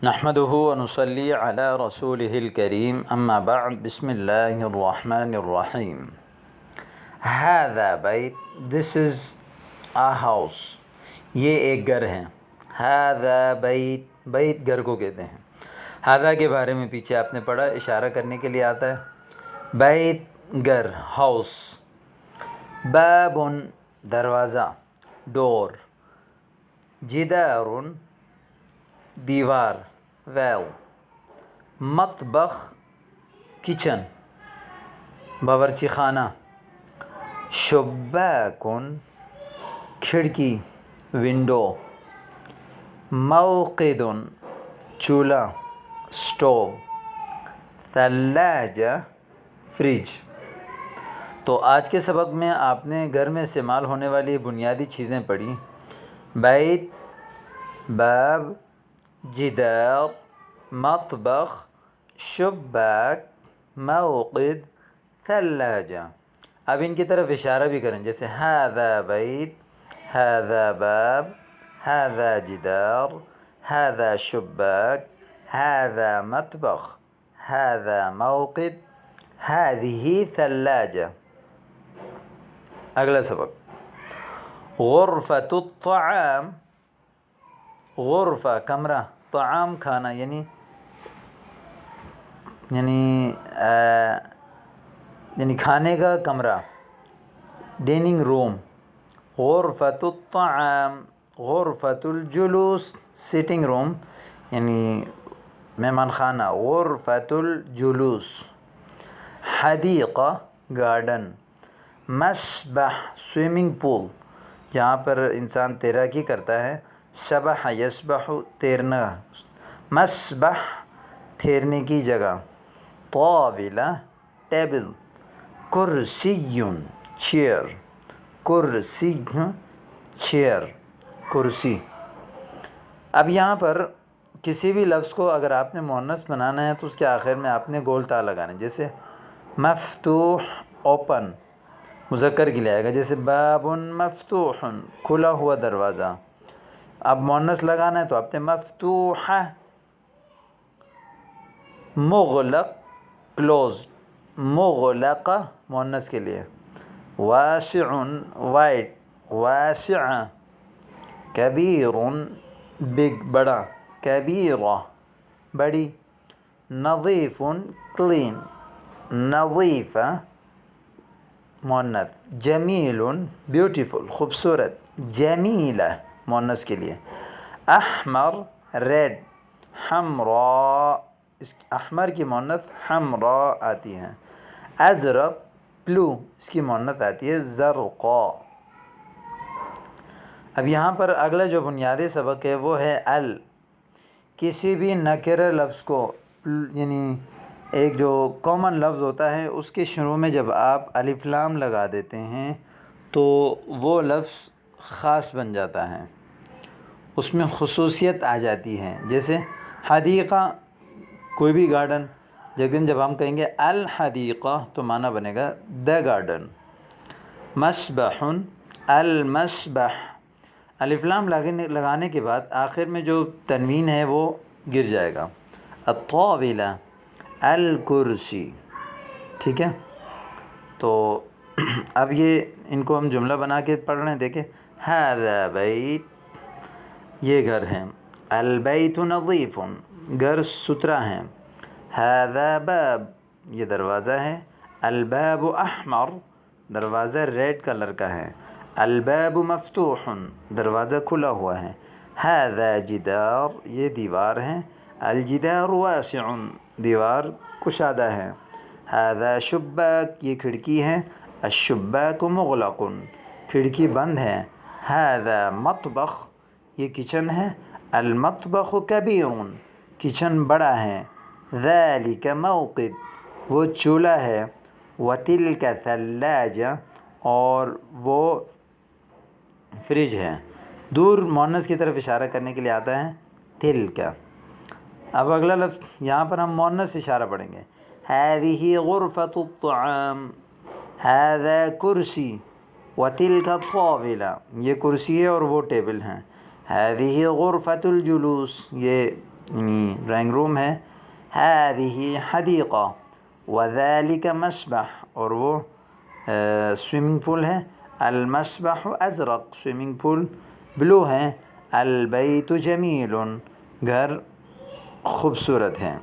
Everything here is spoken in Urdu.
نحمده ونصلي على رسوله الكريم اما بعد بسم اللہ الرحمن الرحیم. هذا بیت، this is a house، یہ ایک گھر ہے. هذا بیت، بیت گھر کو کہتے ہیں. هذا کے بارے میں پیچھے آپ نے پڑھا، اشارہ کرنے کے لیے آتا ہے. بیت گھر، ہاؤس. باب دروازہ، ڈور. جدار دیوار، ویل. مطبخ کچن، باورچی خانہ. شباک کھڑکی، ونڈو. موقد چولہا، اسٹوو. ثلاجہ فریج. تو آج کے سبق میں آپ نے گھر میں استعمال ہونے والی بنیادی چیزیں پڑھی. بیت، باب، جدار، مطبخ، شباک، موقد، ثلاجہ. اب ان کی طرف اشارہ بھی کریں، جیسے هذا بیت، هذا باب، هذا جدار، هذا شباک، هذا مطبخ، هذا موقد، هذه ثلاجہ. اگلا سبق، غرفۃ الطعام. غرفہ کمرہ، طعام کھانا، یعنی کھانے کا کمرہ، ڈیننگ روم. غرفۃ الطعام. غرفۃ الجلوس، سیٹنگ روم یعنی مہمان خانہ. غرفۃ الجلوس. حدیقہ گارڈن. مسبح سوئمنگ پول، جہاں پر انسان تیراکی کرتا ہے. سبح یسبح تیرنا. مسبح تیرنے کی جگہ. طاولہ ٹیبل. کرسی چیئر. کرسی چیئر کرسی. اب یہاں پر کسی بھی لفظ کو اگر آپ نے مؤنث بنانا ہے تو اس کے آخر میں آپ نے گول تا لگانا ہے. جیسے مفتوح اوپن، مذکر کے لیے آئے گا. جیسے باب مفتوح کھلا ہوا دروازہ. اب مؤنث لگانا ہے تو آپ نے مفتوحہ. مغلق کلوزڈ. مغلقہ مؤنث کے لیے. واسع وائڈ. واسعہ. کبیر بگ بڑا. کبیرہ بڑی. نظیف کلین. نظیفہ مؤنث. جمیل بیوٹیفل خوبصورت. جمیلہ مؤنث کے لیے. احمر ریڈ. حمراء، احمر کی مؤنث حمراء آتی ہے. ازرق بلو، اس کی مؤنث آتی ہے زرقاء. اب یہاں پر اگلا جو بنیادی سبق ہے وہ ہے کسی بھی نکرہ لفظ کو، یعنی ایک جو کامن لفظ ہوتا ہے اس کے شروع میں جب آپ الف لام لگا دیتے ہیں تو وہ لفظ خاص بن جاتا ہے، اس میں خصوصیت آ جاتی ہے. جیسے حدیقہ کوئی بھی گارڈن، لیکن جب ہم کہیں گے الحدیقہ تو معنی بنے گا دا گارڈن. مسبح المسبح. الف لام لگانے کے بعد آخر میں جو تنوین ہے وہ گر جائے گا. الطاولہ الکرسی. ٹھیک ہے، تو اب یہ ان کو ہم جملہ بنا کے پڑھ رہے ہیں. دیکھیں، هذا بیت یہ گھر ہے. البیت نظیف گھر ستھرا ہے. هذا باب یہ دروازہ ہے. الباب احمر دروازہ ریڈ کلر کا ہے. الباب مفتوح دروازہ کھلا ہوا ہے. هذا جدار یہ دیوار ہے. الجدار واسع دیوار کشادہ ہے. هذا شباک یہ کھڑکی ہے. الشباک مغلق کھڑکی بند ہے. هذا مطبخ یہ کچن ہے. المطبخ کبیر کچن بڑا ہے. ذلك موقد وہ چولہا ہے. وتلك ثلاجہ اور وہ فریج ہے. دور مؤنث کی طرف اشارہ کرنے کے لیے آتا ہے تلک. اب اگلا لفظ یہاں پر ہم مؤنث اشارہ پڑھیں گے. هذه غرفة الطعام. هذا کرسی. وتلك طاولہ یہ کرسی ہے اور وہ ٹیبل ہیں. هذه غرفة الجلوس یہ یعنی ڈرائنگ روم ہے. هذه حدیقہ وذلك مسبح، اور وہ سوئمنگ پول ہے. المسبح ازرق، سوئمنگ پول بلو ہے. البیت جمیل، گھر خوبصورت ہے.